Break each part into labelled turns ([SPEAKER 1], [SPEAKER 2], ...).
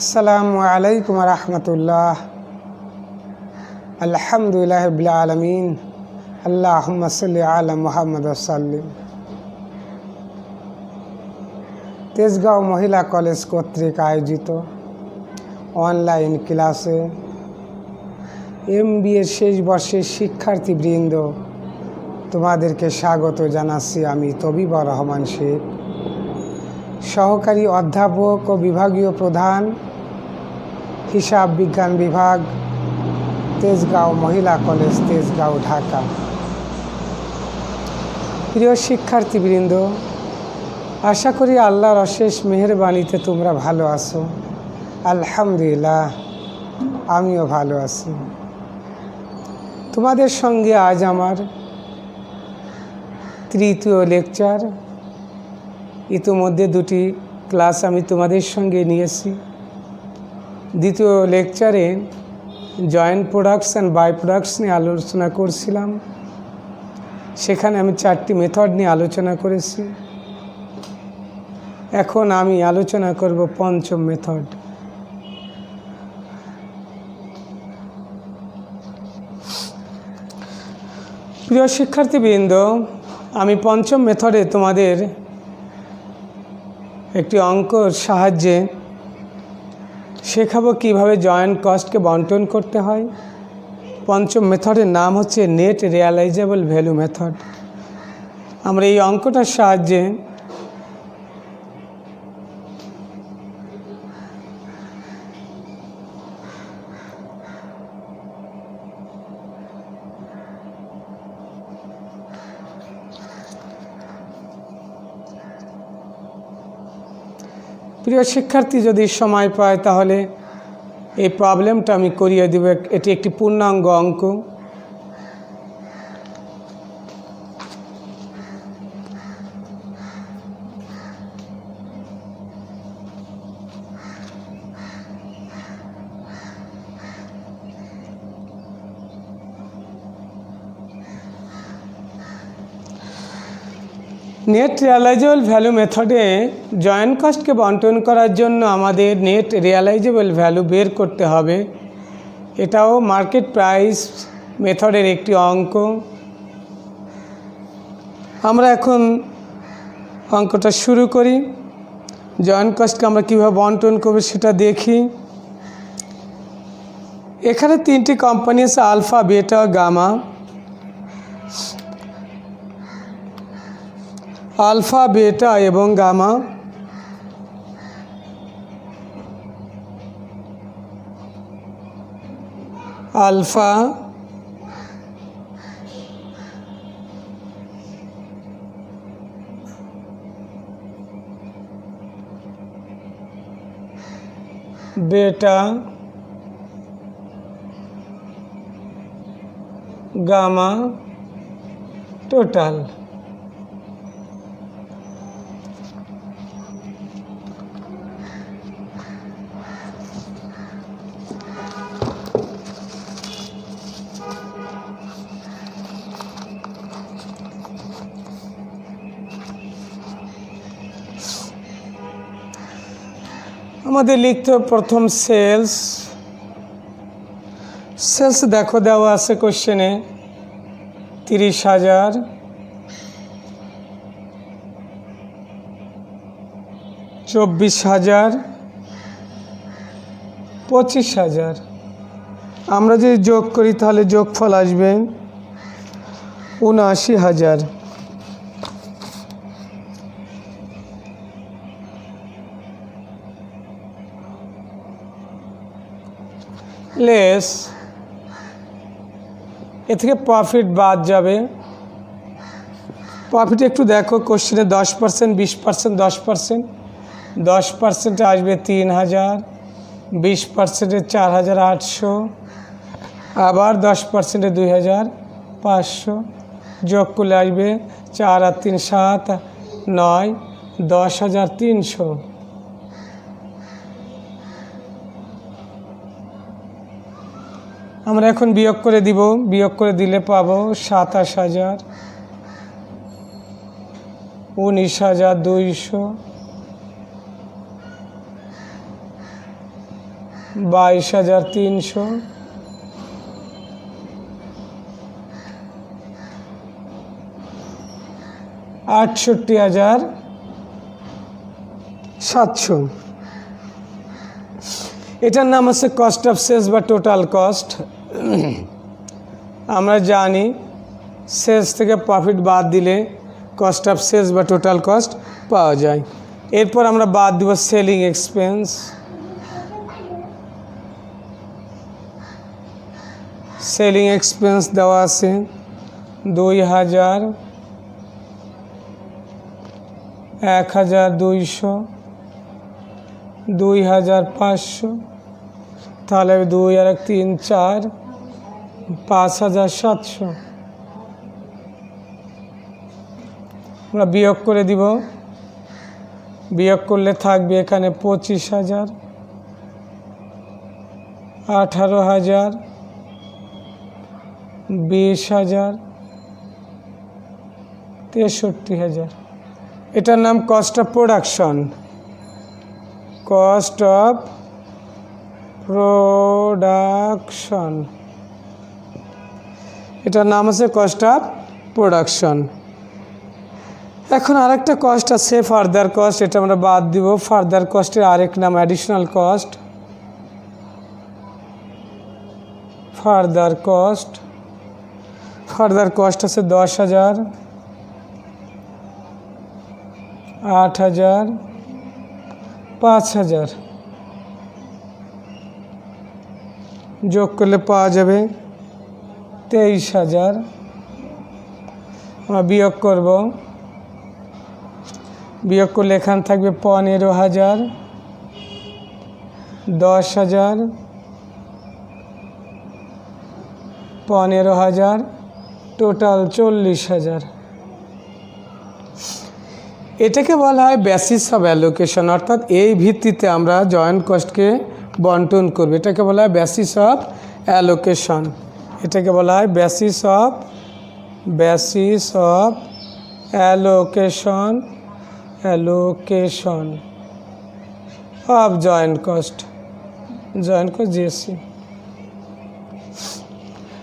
[SPEAKER 1] আসসালামু আলাইকুম রহমতুল্লাহ। আলহামদুলিল্লাহ রাব্বিল আলামিন। আল্লাহুম্মা সাল্লি আলা মুহাম্মদ ওয়া সাল্লিম। তেজগাঁও মহিলা কলেজ কর্তৃক আয়োজিত অনলাইন ক্লাসে MBA শেষ বর্ষের শিক্ষার্থীবৃন্দ, তোমাদেরকে স্বাগত জানাচ্ছি। আমি তবিবর রহমান শেখ, সহকারী অধ্যাপক ও বিভাগীয় প্রধান, হিসাব বিজ্ঞান বিভাগ, তেজগাঁও মহিলা কলেজ, তেজগাঁও, ঢাকা। প্রিয় শিক্ষার্থীবৃন্দ, আশা করি আল্লাহর অশেষ মেহেরবানিতে তোমরা ভালো আছো। আলহামদুলিল্লাহ, আমিও ভালো আছি। তোমাদের সঙ্গে আজ আমার তৃতীয় লেকচার। ইতিমধ্যে দুটি ক্লাস আমি তোমাদের সঙ্গে নিয়েছি। দ্বিতীয় লেকচারে joint products and by products নিয়ে আলোচনা করছিলাম। সেখানে আমি 4টি মেথড নিয়ে আলোচনা করেছি। এখন আমি আলোচনা করব পঞ্চম মেথড। প্রিয় শিক্ষার্থীবৃন্দ, আমি পঞ্চম মেথডে তোমাদের একটি অঙ্কর সাহায্যে শেখাবো কিভাবে জয়েন্ট কস্টকে বন্টন করতে হয়। পঞ্চম মেথডের নাম হচ্ছে নেট রিয়ালাইজেবল ভ্যালু মেথড। আমরা এই অঙ্কটার সাহায্যে প্রিয় শিক্ষার্থী যদি সময় পায় তাহলে এই প্রবলেমটা আমি করিয়ে দেব। এটি একটি পূর্ণাঙ্গ অঙ্ক। নেট রিয়ালাইজেবল ভ্যালু মেথডে জয়েন্ট কস্টকে বন্টন করার জন্য আমাদের নেট রিয়ালাইজেবল ভ্যালু বের করতে হবে। এটাও মার্কেট প্রাইস মেথডের একটি অঙ্ক। আমরা এখন অঙ্কটা শুরু করি। জয়েন্ট কস্টকে আমরা কীভাবে বন্টন করব সেটা দেখি। এখানে 3টি কোম্পানি আছে, আলফা, বেটা, গামা। আলফা, বেটা এবং গামা। আলফা, বেটা, গামা, টোটাল। আমাদের লিখতে প্রথম সেলস। দেখো দেওয়া আছে কোশ্চেনে 30,000, 24,000, 25,000। আমরা যদি যোগ করি তাহলে যোগফল আসবে 79,000। লেস এ থেকে প্রফিট বাদ যাবে। প্রফিট একটু দেখো কোশ্চেনে 10%, 20%, 10%। 10%-এ আসবে 3,000, 20%-এ 4,800, আবার 10%-এ 2,500। যোগ করলে আসবে 4 আর 3 7, 9, 10,300। আমরা এখন বিয়োগ করে দিব। বিয়োগ করে দিলে পাবো 27,000, 19,200, 22,300, 68,700। এটার নাম হচ্ছে কস্ট অফ সেলস বা টোটাল কস্ট। আমরা জানি সেলস থেকে প্রফিট বাদ দিলে কস্ট অফ সেলস বা টোটাল কস্ট পাওয়া যায়। এরপর আমরা বাদ দিব সেলিং এক্সপেন্স। সেলিং এক্সপেন্স দেওয়া আছে 2,000, 1,200, 2,500, তাহলে 2 আর 1 3 4, 5,700। আমরা বিয়োগ করে দিব, বিয়োগ করলে থাকবে এখানে 25,000, 18,000, 20,000, 63,000। এটার নাম cost of production. Cost of production, এটার নাম আছে কস্ট অফ প্রোডাকশন। এখন আরেকটা কস্ট আছে ফার্দার কস্ট, এটা আমরা বাদ দিব। ফার্দার কস্টের আরেক নাম additional cost. Further cost, further cost আছে 10,000, 8,000, 5,000। যোগ করলে পাওয়া যাবে 23,000। আমরা বিয়োগ করব, বিয়োগ করলে এখানে থাকবে 15,000, 10,000, 15,000, টোটাল 40,000। এটাকে বলা হয় বেসিস অফ অ্যালোকেশন, অর্থাৎ এই ভিত্তিতে আমরা জয়েন্ট কস্টকে বন্টন করব। এটাকে বলা হয় বেসিস অফ অ্যালোকেশন। এটাকে বলা হয় basis of allocation, allocation of joint cost, joint cost জিএসসি।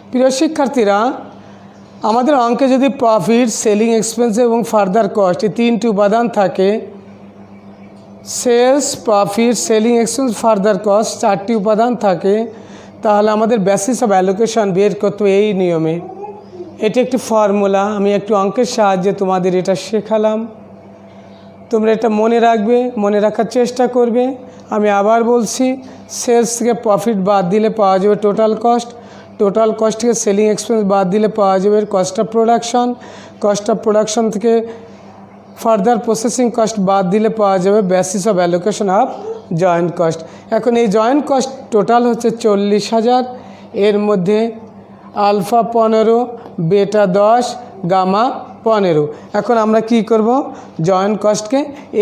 [SPEAKER 1] প্রিয় শিক্ষার্থীরা, আমাদের অঙ্কে যদি প্রফিট, সেলিং এক্সপেন্স এবং ফার্দার কস্ট এই তিনটি উপাদান থাকে, sales, profit, selling expense, further cost চারটি উপাদান থাকে, তাহলে আমাদের বেসিস অফ অ্যালোকেশন বের করতে হবে এই নিয়মে। এটি একটি ফর্মুলা, আমি একটু অঙ্কের সাহায্যে তোমাদের এটা শেখালাম। তোমরা এটা মনে রাখবে, মনে রাখার চেষ্টা করবে। আমি আবার বলছি, সেলস থেকে প্রফিট বাদ দিলে পাওয়া যাবে টোটাল কস্ট, টোটাল কস্ট থেকে সেলিং এক্সপেন্স বাদ দিলে পাওয়া যাবে cost of production, cost of production থেকে ফার্দার প্রসেসিং কস্ট বাদ দিলে পাওয়া যাবে basis of allocation of joint cost. এখন এই জয়েন্ট কস্ট টোটাল হচ্ছে 40,000, এর মধ্যে আলফা 15, বেটা 10, গামা 15। এখন আমরা কি করব, জয়েন্ট কস্টকে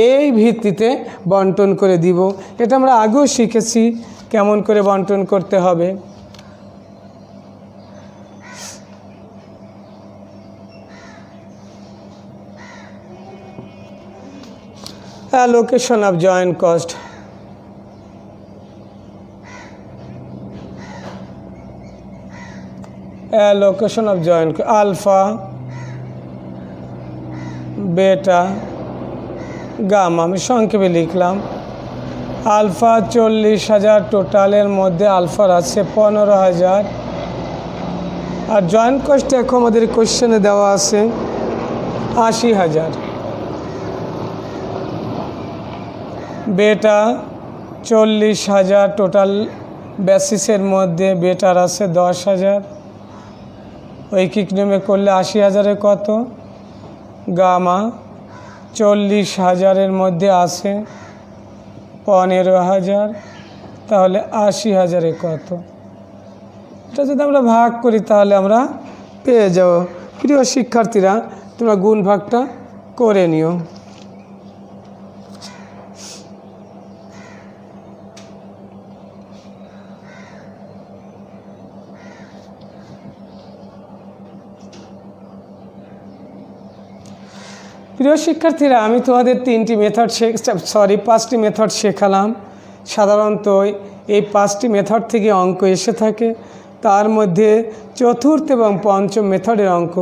[SPEAKER 1] এই ভিত্তিতে বন্টন করে দিব। এটা আমরা আগেও শিখেছি কেমন করে বন্টন করতে হবে। Allocation of joint cost. Allocation of joint alpha, beta, gamma আমি সংক্ষেপে লিখলাম। আলফা 40,000, টোটালের মধ্যে আলফার আছে 15,000। আর জয়েন্ট কস্ট এখন আমাদের কোশ্চেনে দেওয়া আছে 80,000। বেটা 40,000, টোটাল বেসিসের মধ্যে বেটার আছে 10,000। ঐকিক নিয়মে করলে 80,000-এ কত? গামা 40,000-এর মধ্যে আছে 15,000, তাহলে 80,000-এ কত? এটা যদি আমরা ভাগ করি তাহলে আমরা পেয়ে যাব। প্রিয় শিক্ষার্থীরা, তোমরা গুণ ভাগটা করে নিও। প্রিয় শিক্ষার্থীরা, আমি তোমাদের 5টি মেথড শেখালাম। সাধারণত এই 5টি মেথড থেকে অঙ্ক এসে থাকে। তার মধ্যে চতুর্থ এবং পঞ্চম মেথডের অঙ্ক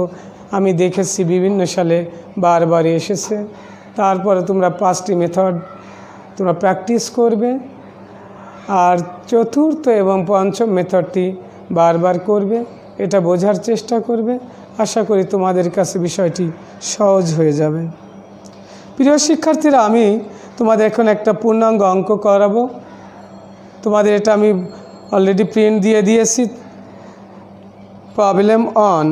[SPEAKER 1] আমি দেখেছি বিভিন্ন সালে বারবার এসেছে। তারপরে তোমরা 5টি মেথড তোমরা প্র্যাকটিস করবে, আর চতুর্থ এবং পঞ্চম মেথডটি বারবার করবে, এটা বোঝার চেষ্টা করবে। আশা করি তোমাদের কাছে বিষয়টি সহজ হয়ে যাবে। প্রিয় শিক্ষার্থীরা, আমি তোমাদের এখন একটা পূর্ণাঙ্গ অঙ্ক করাবো। তোমাদের এটা আমি অলরেডি প্রিন্ট দিয়ে দিয়েছি। Problem on.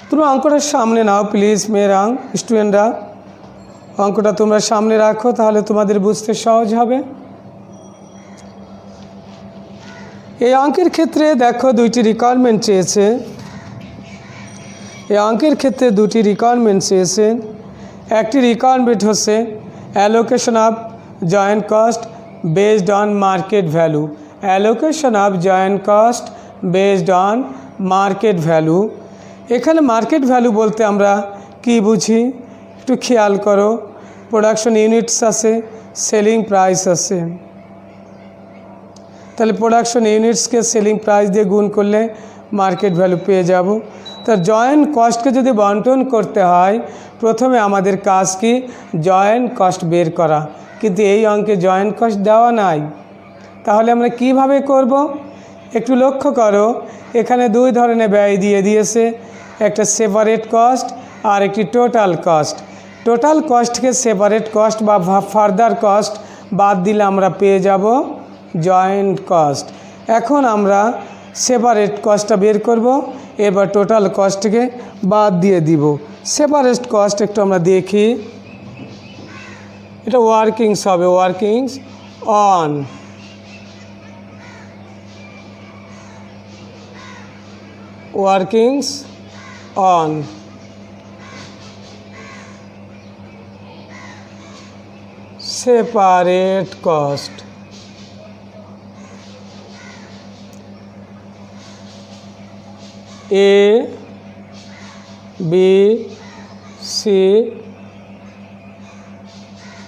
[SPEAKER 1] তোমরা অঙ্কটা সামনে নাও প্লিজ মেয়েরা, স্টুডেন্টরা। অঙ্কটা তোমরা সামনে রাখো, তাহলে তোমাদের বুঝতে সহজ হবে। এই অঙ্কের ক্ষেত্রে দেখো 2টি রিকোয়ারমেন্ট চেয়েছে। এই অঙ্কের ক্ষেত্রে 2টি রিকোয়ারমেন্ট চেয়েছে। একটি রিকোয়ারমেন্ট হচ্ছে allocation of joint cost based on market value. Allocation of joint cost based on market value. এখানে মার্কেট ভ্যালু বলতে আমরা কি বুঝি একটু খেয়াল করো। প্রোডাকশন ইউনিটস আছে, সেলিং প্রাইস আছে। তাহলে প্রোডাকশন ইউনিটসকে সেলিং প্রাইস দিয়ে গুণ করলে মার্কেট ভ্যালু পেয়ে যাব। তার জয়েন্ট কস্টকে যদি বন্টন করতে হয়, প্রথমে আমাদের কাজ কি জয়েন্ট কস্ট বের করা, কিন্তু এই অঙ্কে জয়েন্ট কস্ট দেওয়া নাই। তাহলে আমরা কিভাবে করব একটু লক্ষ্য করো। এখানে 2 ধরনের ব্যয় দিয়ে দিয়েছে, একটা সেপারেট কস্ট আর একটি টোটাল কস্ট। টোটাল কস্টকে সেপারেট কস্ট বা ফার্দার কস্ট বাদ দিলে আমরা পেয়ে যাব জয়েন্ট কস্ট। এখন আমরা সেপারেট কস্টটা বের করব, এবার টোটাল কস্টকে বাদ দিয়ে দিব। সেপারেট কস্ট একটু আমরা দেখি, এটা ওয়ার্কিংস হবে, workings on. Workings on. Separate cost. A, B, C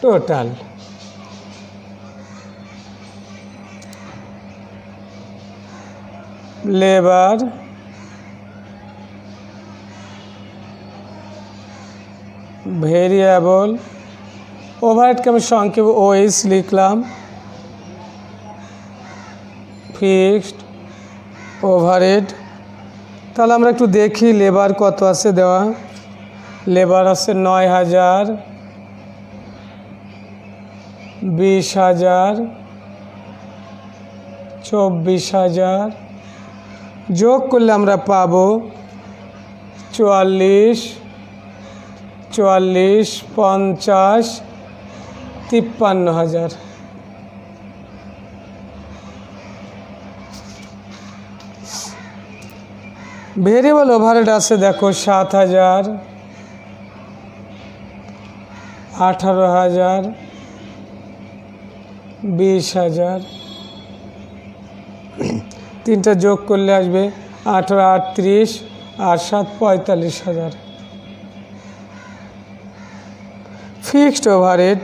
[SPEAKER 1] total. Labour, variable, ওভারহেডকে আমি সংক্ষেপে OH লিখলাম, ফিক্সড ওভারহেড। তাহলে আমরা একটু দেখি লেবার কত আছে দেওয়া। লেবার আছে 9,000, 20,000, 24,000। যোগ করলে আমরা পাবো 44, 50, 53,000। ভেরিয়েবল ওভারহেড আছে দেখো 7,000, 18,000, 20,000। তিনটা যোগ করলে আসবে 18, 38 আর 7, 45,000। Fixed overhead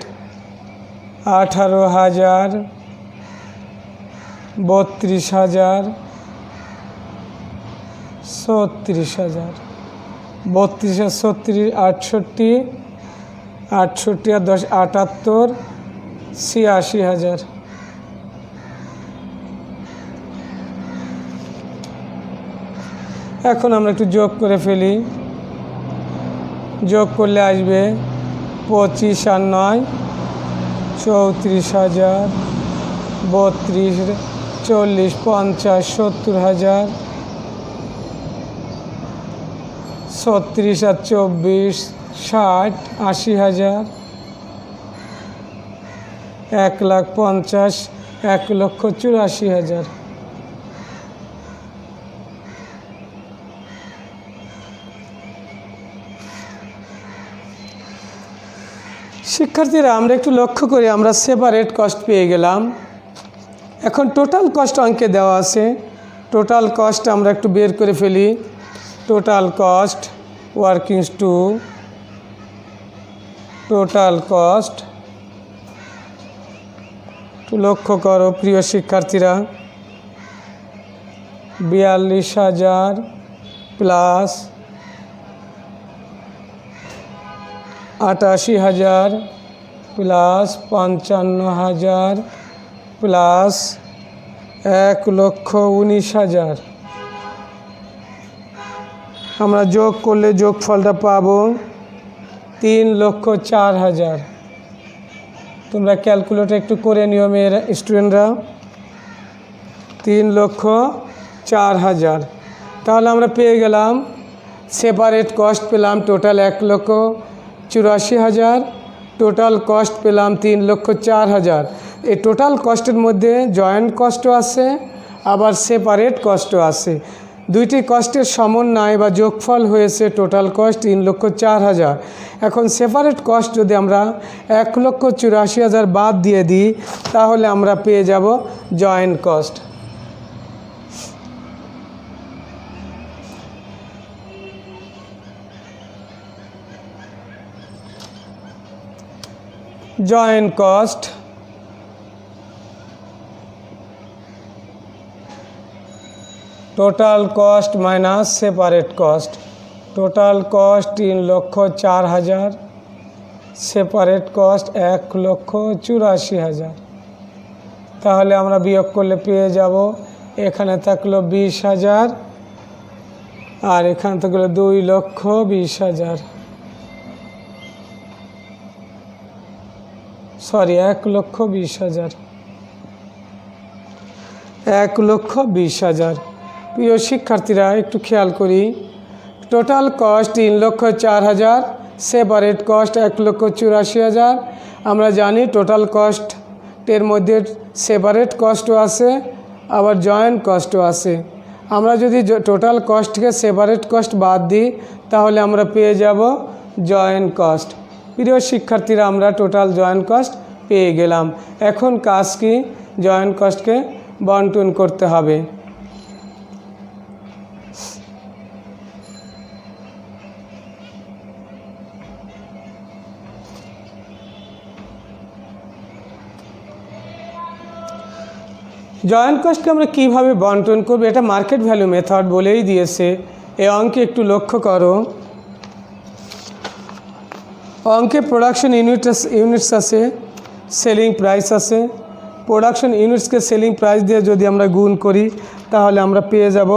[SPEAKER 1] 18,000, 32,000, 36,000। 32 আর 36, 68, 68 আর 10, 78, 86,000। এখন আমরা একটু যোগ করে ফেলি। যোগ করলে আসবে 25 আর 9, 34,000, 32, 40, 50, 70,000, 36 আর 24, 60, 80,000, 1,50,000, 1,84,000। শিক্ষার্থীরা, আমরা একটু লক্ষ্য করি, আমরা সেপারেট কস্ট পেয়ে গেলাম। এখন টোটাল কস্ট অঙ্কে দেওয়া আছে। টোটাল কস্ট আমরা একটু বের করে ফেলি। Total cost workings to total cost একটু লক্ষ্য করো প্রিয় শিক্ষার্থীরা, 42,000 প্লাস 88,000 প্লাস 55,000 প্লাস 1,19,000। আমরা যোগ করলে যোগফলটা পাবো 3,04,000। তোমরা ক্যালকুলেটর একটু করে নিও মেয়েরা, স্টুডেন্টরা। 3,04,000। তাহলে আমরা পেয়ে গেলাম সেপারেট কস্ট পেলাম টোটাল 1,84,000, টোটাল কস্ট পেলাম 3,04,000। এই টোটাল কস্টের মধ্যে জয়েন্ট কস্টও আছে, আবার সেপারেট কস্টও আছে। দুইটি কস্টের সমন্বয় বা যোগফল হয়েছে টোটাল কস্ট 3,04,000। এখন সেপারেট কস্ট যদি আমরা 1,84,000 বাদ দিয়ে দিই, তাহলে আমরা পেয়ে যাব joint cost. Joint cost total cost minus separate cost. Total cost 3,04,000, separate cost 1,84,000। তাহলে আমরা বিয়োগ করলে পেয়ে যাব, এখানে থাকলো 20,000 আর এখানে থাকলো 2,20,000, সরি 1,20,000, 1,20,000। প্রিয় শিক্ষার্থীরা একটু খেয়াল করি, টোটাল কস্ট 3,04,000, সেপারেট কস্ট 1,84,000। আমরা জানি টোটাল কস্টের মধ্যে সেপারেট কস্টও আছে, আবার জয়েন্ট কস্টও আছে। আমরা যদি টোটাল কস্ট থেকে সেপারেট কস্ট বাদ দিই, তাহলে আমরা পেয়ে যাব জয়েন্ট কস্ট। প্রিয় শিক্ষার্থীরা, আমরা টোটাল জয়েন্ট কস্ট পেয়ে গেলাম। এখন কাজ কি? জয়েন্ট কস্টকে বন্টন করতে হবে। জয়েন্ট কস্টকে আমরা কীভাবে বন্টন করব, এটা মার্কেট ভ্যালু মেথড বলেই দিয়েছে। এই অঙ্কে একটু লক্ষ্য করো, অঙ্কে প্রোডাকশন ইউনিটস আছে, সেলিং প্রাইস আছে। প্রোডাকশন ইউনিটসকে সেলিং প্রাইস দিয়ে যদি আমরা গুণ করি, তাহলে আমরা পেয়ে যাব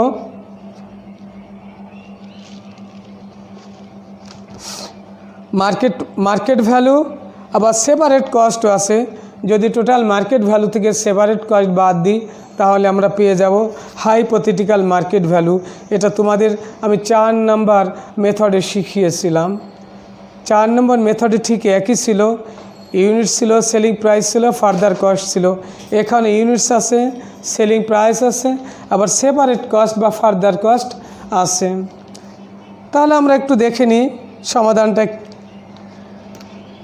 [SPEAKER 1] মার্কেট ভ্যালু। আবার সেপারেট কস্টও আছে, যদি টোটাল মার্কেট ভ্যালু থেকে সেপারেট কস্ট বাদ দিই, তাহলে আমরা পেয়ে যাব হাইপোথেটিক্যাল মার্কেট ভ্যালু। এটা তোমাদের আমি 4 নম্বর মেথডে শিখিয়েছিলাম। 4 নম্বর মেথডে ঠিক একই ছিল, ইউনিট ছিল, সেলিং প্রাইস ছিল, ফার্দার কস্ট ছিল। এখানে ইউনিটস আছে, সেলিং প্রাইস আছে, আবার সেপারেট কস্ট বা ফার্দার কস্ট আছে। তাহলে আমরা একটু দেখে নিই সমাধানটা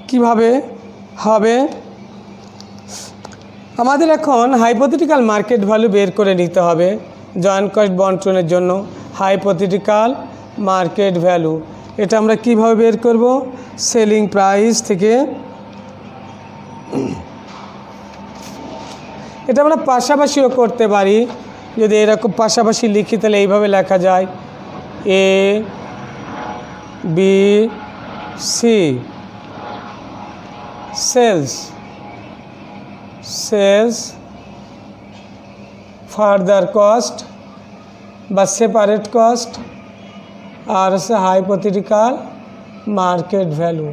[SPEAKER 1] কিভাবে হবে। আমাদের এখন হাইপোথেটিক্যাল মার্কেট ভ্যালু বের করে নিতে হবে জয়েন্ট কস্ট বন্টনের জন্য। হাইপোথেটিক্যাল মার্কেট ভ্যালু এটা আমরা কিভাবে বের করব? সেলিং প্রাইস থেকে। এটা আমরা পাশাপাশিও করতে পারি, যদি এরকম পাশাপাশি লিখি তাহলে এইভাবে লেখা যায় A B C, sales further cost বা সেপারেট কস্ট, আর হচ্ছে হাইপোথেটিক্যাল মার্কেট ভ্যালু।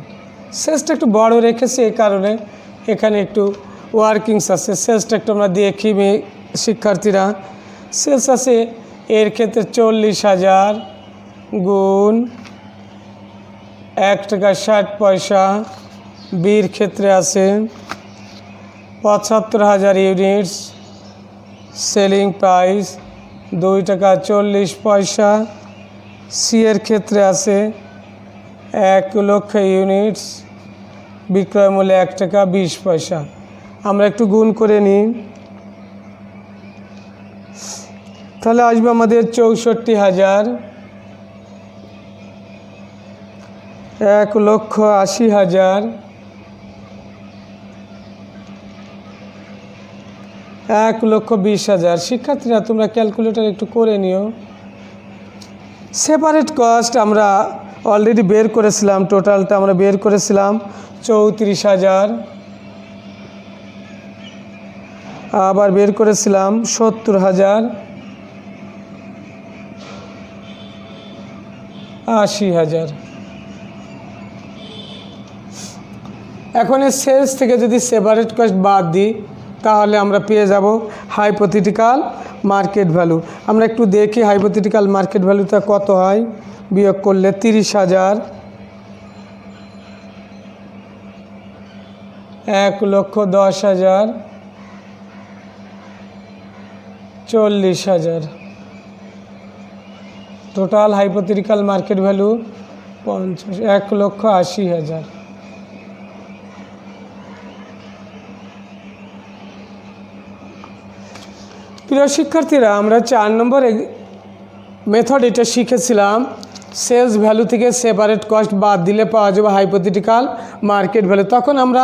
[SPEAKER 1] সেলসটা একটু বড় রেখেছি এই কারণে, এখানে একটু ওয়ার্কিংস আছে। সেলসটা একটু আমরা দেখি শিক্ষার্থীরা। সেলস আছে এর ক্ষেত্রে 40,000 গুণ 1 টাকা 60 পয়সা। বির ক্ষেত্রে আছে 75,000 ইউনিটস, সেলিং প্রাইস 2 টাকা 40 পয়সা। সি এর ক্ষেত্রে আছে 1 লক্ষ ইউনিটস, বিক্রয় মূল্য 1 টাকা 20 পয়সা। আমরা একটু গুণ করে নিই, তাহলে আসবে আমাদের 64,000, 1,80,000, 1,20,000। শিক্ষার্থীরা তোমরা ক্যালকুলেটর একটু করে নিও। সেপারেট কস্ট আমরা অলরেডি বের করেছিলাম, টোটালটা আমরা বের করেছিলাম 34,000, আবার বের করেছিলাম 70,000, 80,000। এখন এই সেলস থেকে যদি সেপারেট কস্ট বাদ দিই তাহলে আমরা পেয়ে যাব হাইপোথেটিক্যাল মার্কেট ভ্যালু। আমরা একটু দেখি হাইপোথেটিক্যাল মার্কেট ভ্যালুটা কত হয়। বিয়োগ করলে 30,000, 1,10,000, 40,000। Total hypothetical market value 1,80,000। প্রিয় শিক্ষার্থীরা, আমরা 4 নম্বর মেথড এটা শিখেছিলাম। সেলস ভ্যালু থেকে সেপারেট কস্ট বাদ দিলে পাওয়া যাবে হাইপোথেটিক্যাল মার্কেট ভ্যালু। তখন আমরা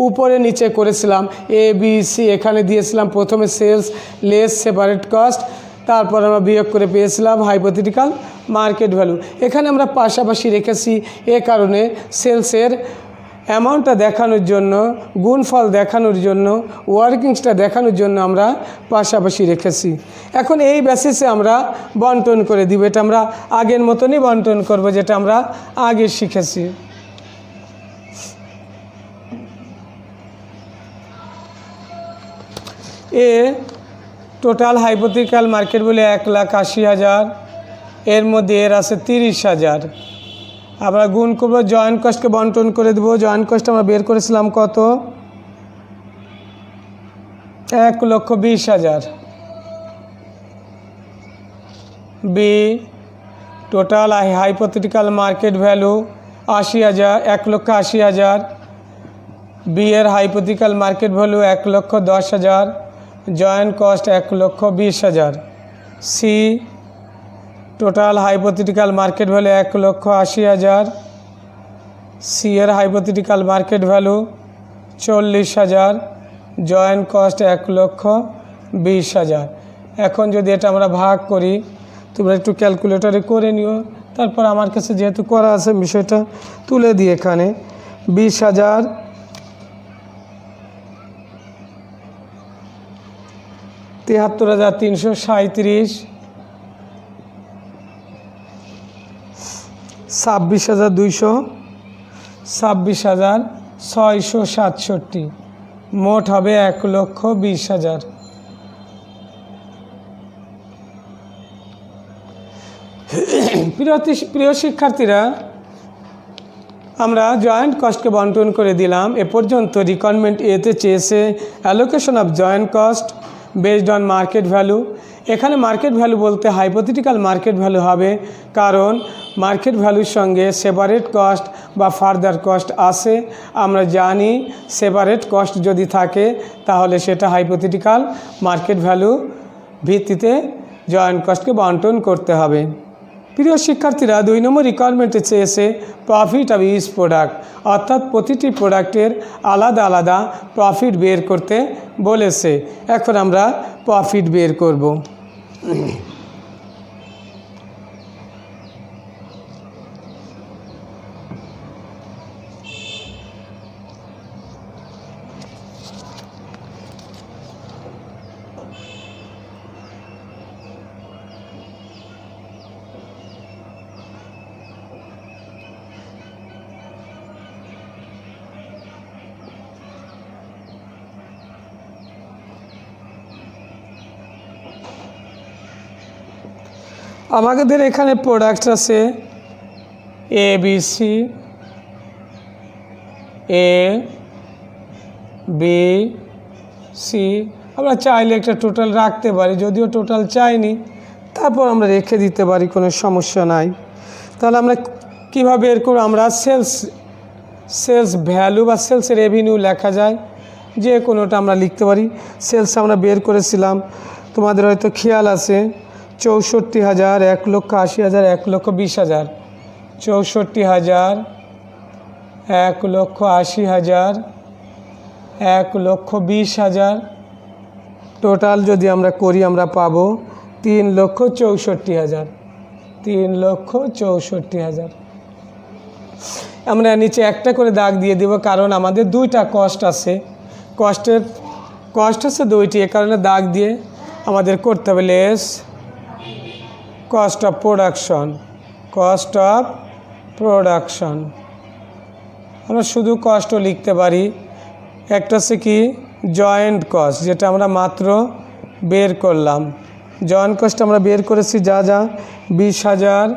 [SPEAKER 1] উপরে নিচে করেছিলাম ABC, এখানে দিয়েছিলাম প্রথমে সেলস লেস সেপারেট কস্ট, তারপর আমরা বিয়োগ করে পেয়েছিলাম হাইপোথেটিক্যাল মার্কেট ভ্যালু। এখানে আমরা পাশাপাশি রেখেছি এ কারণে সেলসের অ্যামাউন্টটা দেখানোর জন্য, গুণফল দেখানোর জন্য, ওয়ার্কিংসটা দেখানোর জন্য আমরা পাশাপাশি রেখেছি। এখন এই বেসিসে আমরা বন্টন করে দিব। এটা আমরা আগের মতনই বন্টন করব যেটা আমরা আগে শিখেছি। এ টোটাল হাইপোথেটিক্যাল মার্কেট বলে 1,80,000, এর মধ্যে এর আছে 30,000। আমরা গুণ করব, জয়েন্ট কস্টকে বন্টন করে দেবো। জয়েন্ট কস্ট আমরা বের করেছিলাম কত, 1,20,000। B total hypothetical market value 80,000, 1,80,000। B এর hypothetical market value 1,10,000, joint cost 1,20,000। C total hypothetical market value 1,80,000। C এর hypothetical market value 40,000, joint cost 1,20,000। এখন যদি এটা আমরা ভাগ করি, তোমরা একটু ক্যালকুলেটরে করে নিও। তারপর আমার কাছে যেহেতু করা আছে বিষয়টা তুলে দিই। এখানে 20,000, 73,337, 26,200, 26,667, মোট হবে 1,20,000। প্রিয় শিক্ষার্থীরা, আমরা জয়েন্ট কস্টকে বন্টন করে দিলাম। এ পর্যন্ত রিকোয়ারমেন্ট এতে চেয়েছে allocation of joint cost based on market value. এখানে মার্কেট ভ্যালু বলতে হাইপোথেটিক্যাল মার্কেট ভ্যালু হবে, কারণ মার্কেট ভ্যালুর সঙ্গে সেপারেট কস্ট বা ফার্দার কস্ট আসে। আমরা জানি সেপারেট কস্ট যদি থাকে তাহলে সেটা হাইপোথেটিক্যাল মার্কেট ভ্যালু ভিত্তিতে জয়েন্ট কস্টকে বন্টন করতে হবে। প্রিয় শিক্ষার্থীরা, 2 নম্বর রিকোয়ারমেন্টে চেয়েছে প্রফিট অফ ইচ প্রোডাক্ট, অর্থাৎ প্রতিটি প্রোডাক্টের আলাদা আলাদা প্রফিট বের করতে বলেছে। এখন আমরা প্রফিট বের করব। আমাদের এখানে প্রোডাক্ট আছে ABC, ABC। আমরা চাইলে একটা টোটাল রাখতে পারি, যদিও টোটাল চাইনি, তারপর আমরা রেখে দিতে পারি, কোনো সমস্যা নাই। তাহলে আমরা কীভাবে বের করব? আমরা সেলস ভ্যালু বা সেলস রেভিনিউ লেখা যায়, যে কোনোটা আমরা লিখতে পারি। সেলস আমরা বের করেছিলাম, তোমাদের হয়তো খেয়াল আছে, 64,000, 1,80,000, 1,20,000। 64,000, 1,80,000, 1,20,000, টোটাল যদি আমরা করি আমরা পাবো 3,64,000, 3,64,000। আমরা নিচে একটা করে দাগ দিয়ে দেব, কারণ আমাদের দুইটা কস্ট আছে, কস্ট আছে দুইটি, এ কারণে দাগ দিয়ে আমাদের করতে হবে less cost of production, cost of production. আমরা শুধু কস্টও লিখতে পারি। একটা হচ্ছে কি জয়েন্ট কস্ট, যেটা আমরা মাত্র বের করলাম। জয়েন্ট কস্ট আমরা বের করেছি যা 20,000,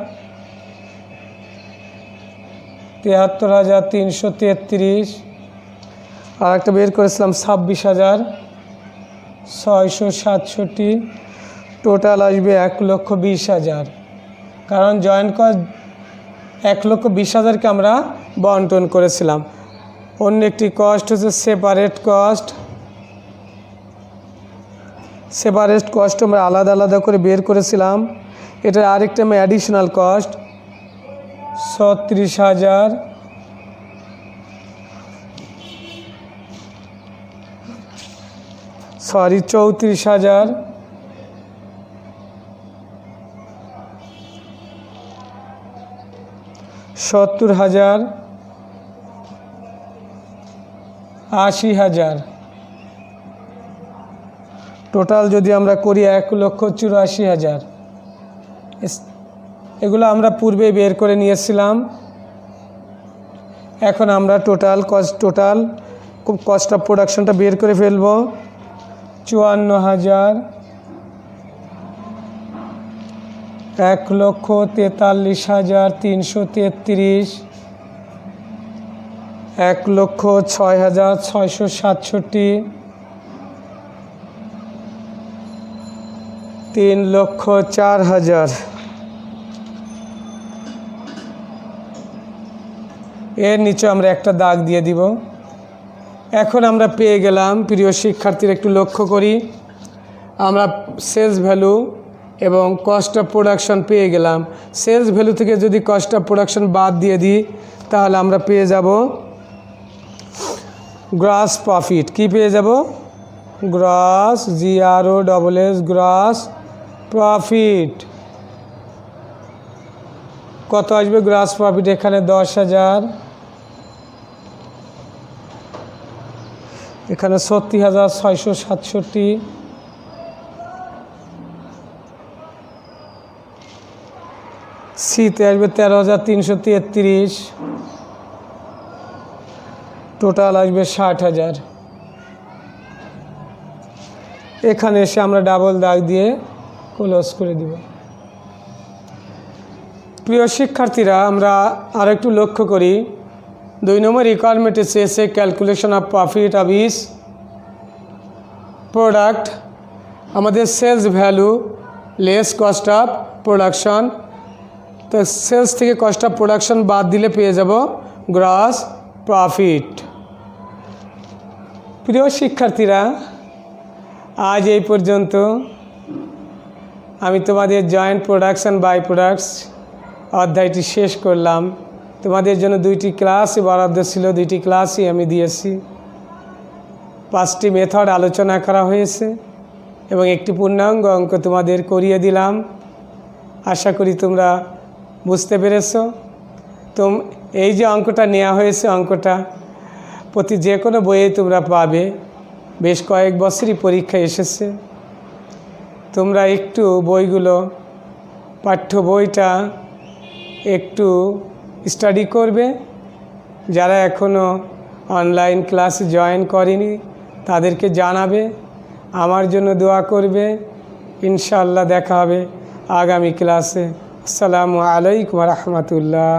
[SPEAKER 1] 73,333, আর একটা বের করেছিলাম 26,667, টোটাল আসবে 1,20,000। কারণ জয়েন্ট কস্ট 1,20,000কে আমরা বন্টন করেছিলাম। অন্য একটি কস্ট হচ্ছে সেপারেট কস্ট। সেপারেট কস্ট আমরা আলাদা আলাদা করে বের করেছিলাম। এটা আরেকটা আমি অ্যাডিশনাল কস্ট 36,000, সরি 34,000, 70,000, 80,000। টোটাল যদি আমরা করি 1,84,000। এগুলো আমরা পূর্বে বের করে নিয়েছিলাম। এখন আমরা টোটাল কস্ট অফ প্রোডাকশনটা বের করে ফেলব। 54,000, 1,43,333, 1,06,667, 3,04,000। এর নিচে আমরা একটা দাগ দিয়ে দিব। এখন আমরা পেয়ে গেলাম, প্রিয় শিক্ষার্থীরা একটু লক্ষ্য করি, আমরা সেলস ভ্যালু এবং কস্ট অফ প্রোডাকশন পেয়ে গেলাম। সেলস ভ্যালু থেকে যদি কস্ট অফ প্রোডাকশন বাদ দিয়ে দিই তাহলে আমরা পেয়ে যাব গ্রস প্রফিট। কি পেয়ে যাব? Gross, GROSS, gross profit. কত আসবে গ্রস প্রফিট? এখানে 10,000, এখানে 30,667, সিতে আসবে 13,333, টোটাল আসবে 60,000। এখানে এসে আমরা ডাবল দাগ দিয়ে ক্লোজ করে দিব। প্রিয় শিক্ষার্থীরা, আমরা আরও একটু লক্ষ্য করি। 2 নম্বর রিকোয়ারমেন্টে চেয়েছে calculation of profit of each product. আমাদের sales value less cost of production. তো সেলস থেকে কস্ট অফ প্রোডাকশন বাদ দিলে পেয়ে যাব গ্রস প্রফিট। প্রিয় শিক্ষার্থীরা, আজ এই পর্যন্ত আমি তোমাদের জয়েন্ট প্রোডাকশন বাই প্রোডাক্টস অধ্যায়টি শেষ করলাম। তোমাদের জন্য 2টি ক্লাসই বরাদ্দ ছিল, 2টি ক্লাসই আমি দিয়েছি। 5টি মেথড আলোচনা করা হয়েছে এবং একটি পূর্ণাঙ্গ অঙ্ক তোমাদের করিয়ে দিলাম। আশা করি তোমরা বুঝতে পেরেছ। এই যে অঙ্কটা নেওয়া হয়েছে, অঙ্কটা প্রতি যে কোনো বইয়ে তোমরা পাবে। বেশ কয়েক বছরই পরীক্ষা এসেছে। তোমরা একটু বইগুলো, পাঠ্য বইটা একটু স্টাডি করবে। যারা এখনও অনলাইন ক্লাসে জয়েন করেনি তাদেরকে জানাবে, আমার জন্য দোয়া করবে। ইনশাআল্লাহ দেখা হবে আগামী ক্লাসে। আসসালামু আলাইকুম ওয়া রাহমাতুল্লাহ।